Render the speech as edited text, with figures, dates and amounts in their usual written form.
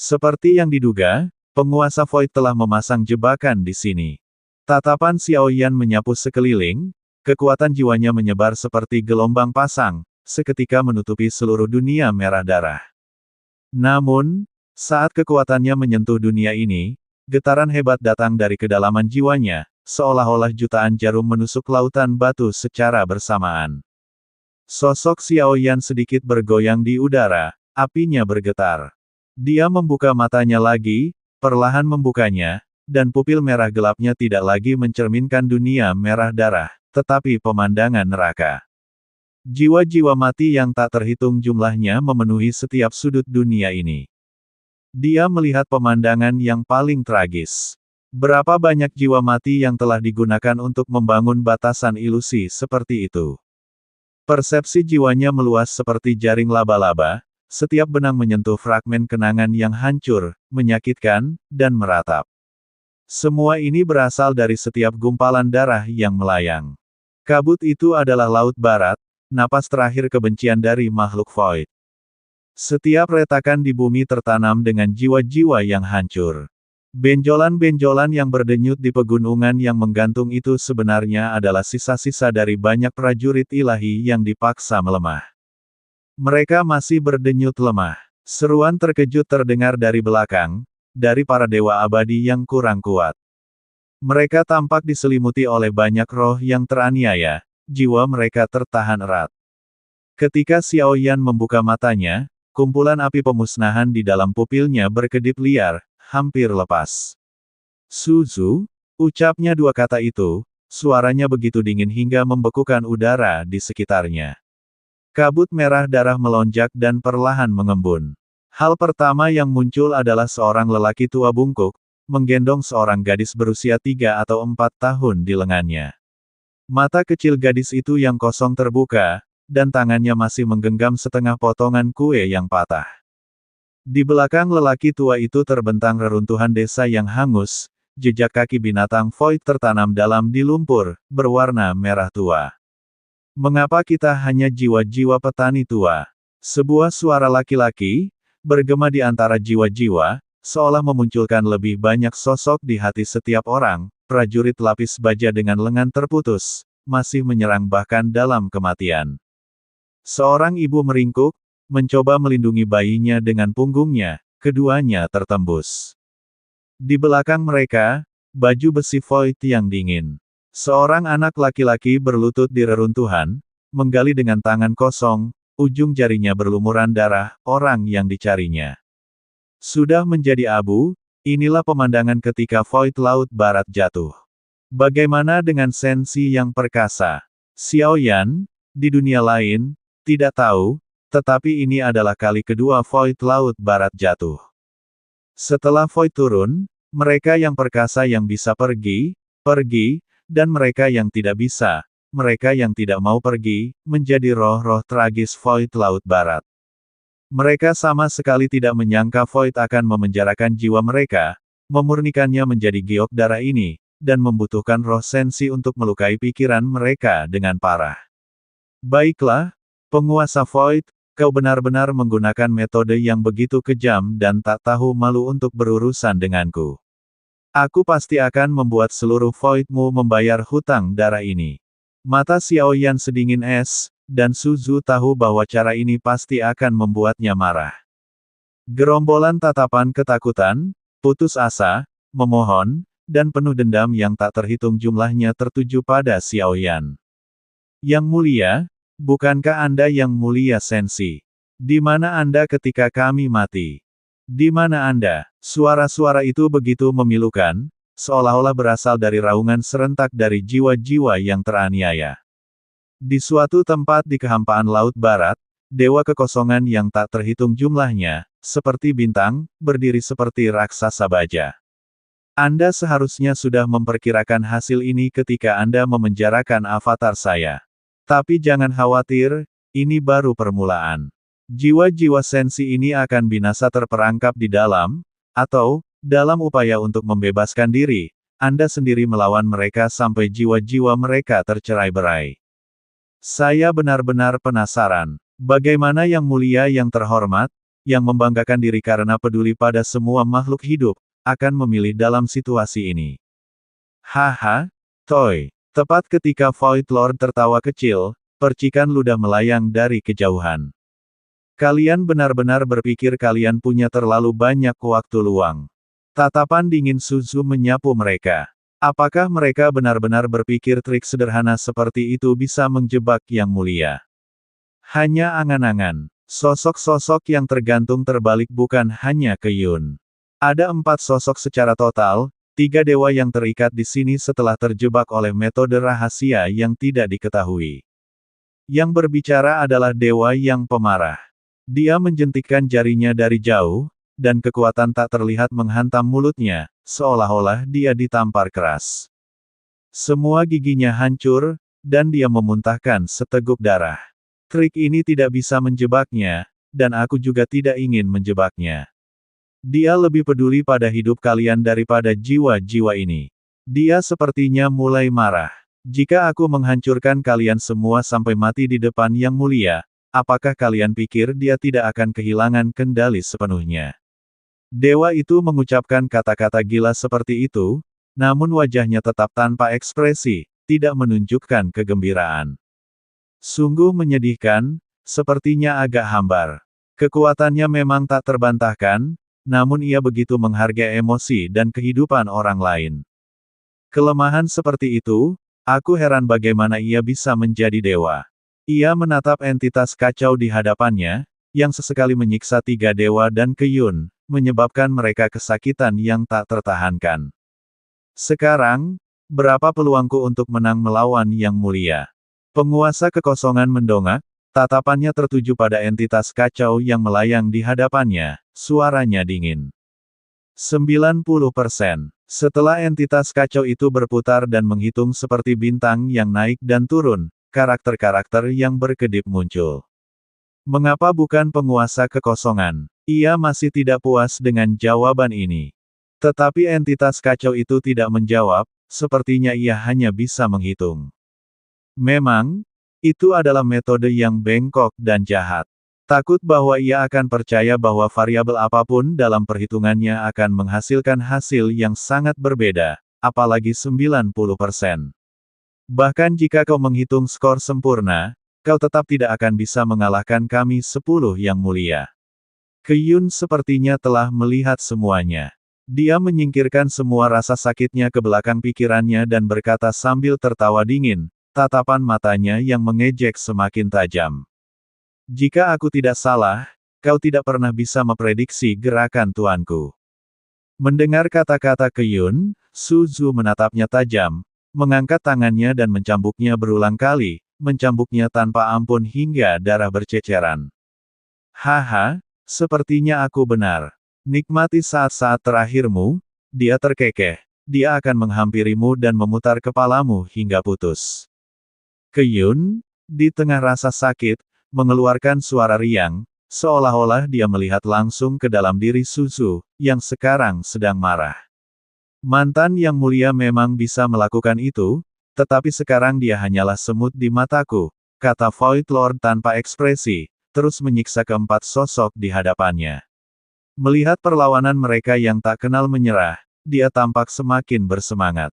Seperti yang diduga, penguasa Void telah memasang jebakan di sini. Tatapan Xiaoyan menyapu sekeliling, kekuatan jiwanya menyebar seperti gelombang pasang, seketika menutupi seluruh dunia merah darah. Namun, saat kekuatannya menyentuh dunia ini, getaran hebat datang dari kedalaman jiwanya, seolah-olah jutaan jarum menusuk lautan batu secara bersamaan. Sosok Xiaoyan sedikit bergoyang di udara, apinya bergetar. Dia membuka matanya lagi, perlahan membukanya, dan pupil merah gelapnya tidak lagi mencerminkan dunia merah darah, tetapi pemandangan neraka. Jiwa-jiwa mati yang tak terhitung jumlahnya memenuhi setiap sudut dunia ini. Dia melihat pemandangan yang paling tragis. Berapa banyak jiwa mati yang telah digunakan untuk membangun batasan ilusi seperti itu. Persepsi jiwanya meluas seperti jaring laba-laba, setiap benang menyentuh fragmen kenangan yang hancur, menyakitkan, dan meratap. Semua ini berasal dari setiap gumpalan darah yang melayang. Kabut itu adalah Laut Barat, napas terakhir kebencian dari makhluk Void. Setiap retakan di bumi tertanam dengan jiwa-jiwa yang hancur. Benjolan-benjolan yang berdenyut di pegunungan yang menggantung itu sebenarnya adalah sisa-sisa dari banyak prajurit ilahi yang dipaksa melemah. Mereka masih berdenyut lemah. Seruan terkejut terdengar dari belakang, dari para dewa abadi yang kurang kuat. Mereka tampak diselimuti oleh banyak roh yang teraniaya, jiwa mereka tertahan erat. Ketika Xiaoyan membuka matanya, kumpulan api pemusnahan di dalam pupilnya berkedip liar, hampir lepas. Suzu, ucapnya dua kata itu, suaranya begitu dingin hingga membekukan udara di sekitarnya. Kabut merah darah melonjak dan perlahan mengembun. Hal pertama yang muncul adalah seorang lelaki tua bungkuk, menggendong seorang gadis berusia 3 atau 4 tahun di lengannya. Mata kecil gadis itu yang kosong terbuka, dan tangannya masih menggenggam setengah potongan kue yang patah. Di belakang lelaki tua itu terbentang reruntuhan desa yang hangus, jejak kaki binatang Void tertanam dalam di lumpur, berwarna merah tua. Mengapa kita hanya jiwa-jiwa petani tua? Sebuah suara laki-laki, bergema di antara jiwa-jiwa, seolah memunculkan lebih banyak sosok di hati setiap orang, prajurit lapis baja dengan lengan terputus, masih menyerang bahkan dalam kematian. Seorang ibu meringkuk, mencoba melindungi bayinya dengan punggungnya, keduanya tertembus. Di belakang mereka, baju besi Void yang dingin. Seorang anak laki-laki berlutut di reruntuhan, menggali dengan tangan kosong, ujung jarinya berlumuran darah, orang yang dicarinya. Sudah menjadi abu, inilah pemandangan ketika Void Laut Barat jatuh. Bagaimana dengan Sensi yang perkasa? Xiaoyan, di dunia lain, tidak tahu, tetapi ini adalah kali kedua Void Laut Barat jatuh. Setelah Void turun, mereka yang perkasa yang bisa pergi, dan mereka yang tidak bisa, mereka yang tidak mau pergi, menjadi roh-roh tragis Void Laut Barat. Mereka sama sekali tidak menyangka Void akan memenjarakan jiwa mereka, memurnikannya menjadi giok darah ini, dan membutuhkan roh Sensi untuk melukai pikiran mereka dengan parah. Baiklah, penguasa Void, kau benar-benar menggunakan metode yang begitu kejam dan tak tahu malu untuk berurusan denganku. Aku pasti akan membuat seluruh Void-mu membayar hutang darah ini. Mata Xiaoyan sedingin es, dan Suzu tahu bahwa cara ini pasti akan membuatnya marah. Gerombolan tatapan ketakutan, putus asa, memohon, dan penuh dendam yang tak terhitung jumlahnya tertuju pada Xiaoyan. Yang mulia, bukankah Anda yang mulia Sensi? Di mana Anda ketika kami mati? Di mana Anda? Suara-suara itu begitu memilukan, seolah-olah berasal dari raungan serentak dari jiwa-jiwa yang teraniaya. Di suatu tempat di kehampaan Laut Barat, dewa kekosongan yang tak terhitung jumlahnya, seperti bintang, berdiri seperti raksasa baja. Anda seharusnya sudah memperkirakan hasil ini ketika Anda memenjarakan avatar saya. Tapi jangan khawatir, ini baru permulaan. Jiwa-jiwa Sensi ini akan binasa terperangkap di dalam, atau, dalam upaya untuk membebaskan diri, Anda sendiri melawan mereka sampai jiwa-jiwa mereka tercerai-berai. Saya benar-benar penasaran. Bagaimana Yang Mulia yang terhormat? yang membanggakan diri karena peduli pada semua makhluk hidup, akan memilih dalam situasi ini. Haha, Toy. Tepat ketika Void Lord tertawa kecil, percikan ludah melayang dari kejauhan. Kalian benar-benar berpikir kalian punya terlalu banyak waktu luang. Tatapan dingin Suzu menyapu mereka. Apakah mereka benar-benar berpikir trik sederhana seperti itu bisa menjebak Yang Mulia? Hanya angan-angan. Sosok-sosok yang tergantung terbalik bukan hanya ke Yun. Ada 4 sosok secara total, 3 dewa yang terikat di sini setelah terjebak oleh metode rahasia yang tidak diketahui. Yang berbicara adalah dewa yang pemarah. Dia menjentikkan jarinya dari jauh, dan kekuatan tak terlihat menghantam mulutnya, seolah-olah dia ditampar keras. Semua giginya hancur, dan dia memuntahkan seteguk darah. Trik ini tidak bisa menjebaknya, dan aku juga tidak ingin menjebaknya. Dia lebih peduli pada hidup kalian daripada jiwa-jiwa ini. Dia sepertinya mulai marah. Jika aku menghancurkan kalian semua sampai mati di depan Yang Mulia, apakah kalian pikir dia tidak akan kehilangan kendali sepenuhnya? Dewa itu mengucapkan kata-kata gila seperti itu, namun wajahnya tetap tanpa ekspresi, tidak menunjukkan kegembiraan. Sungguh menyedihkan, sepertinya agak hambar. Kekuatannya memang tak terbantahkan, namun ia begitu menghargai emosi dan kehidupan orang lain. Kelemahan seperti itu, aku heran bagaimana ia bisa menjadi dewa. Ia menatap entitas kacau di hadapannya, yang sesekali menyiksa 3 dewa dan ke Yun, menyebabkan mereka kesakitan yang tak tertahankan. Sekarang, berapa peluangku untuk menang melawan Yang Mulia? Penguasa kekosongan mendongak, tatapannya tertuju pada entitas kacau yang melayang di hadapannya, suaranya dingin. 90%. Setelah entitas kacau itu berputar dan menghitung seperti bintang yang naik dan turun, karakter-karakter yang berkedip muncul. Mengapa bukan penguasa kekosongan? Ia masih tidak puas dengan jawaban ini. Tetapi entitas kacau itu tidak menjawab, sepertinya ia hanya bisa menghitung. Memang, itu adalah metode yang bengkok dan jahat. Takut bahwa ia akan percaya bahwa variabel apapun dalam perhitungannya akan menghasilkan hasil yang sangat berbeda, apalagi 90%. Bahkan jika kau menghitung skor sempurna, kau tetap tidak akan bisa mengalahkan kami 10 Yang Mulia. Ke Yun sepertinya telah melihat semuanya. Dia menyingkirkan semua rasa sakitnya ke belakang pikirannya dan berkata sambil tertawa dingin, tatapan matanya yang mengejek semakin tajam. Jika aku tidak salah, kau tidak pernah bisa memprediksi gerakan tuanku. Mendengar kata-kata ke Yun, Suzu menatapnya tajam, mengangkat tangannya dan mencambuknya berulang kali, mencambuknya tanpa ampun hingga darah berceceran. Haha, sepertinya aku benar. Nikmati saat-saat terakhirmu, dia terkekeh. Dia akan menghampirimu dan memutar kepalamu hingga putus. Ke Yun, di tengah rasa sakit, mengeluarkan suara riang, seolah-olah dia melihat langsung ke dalam diri Suzu, yang sekarang sedang marah. Mantan Yang Mulia memang bisa melakukan itu, tetapi sekarang dia hanyalah semut di mataku, kata Void Lord tanpa ekspresi, terus menyiksa keempat sosok di hadapannya. Melihat perlawanan mereka yang tak kenal menyerah, dia tampak semakin bersemangat.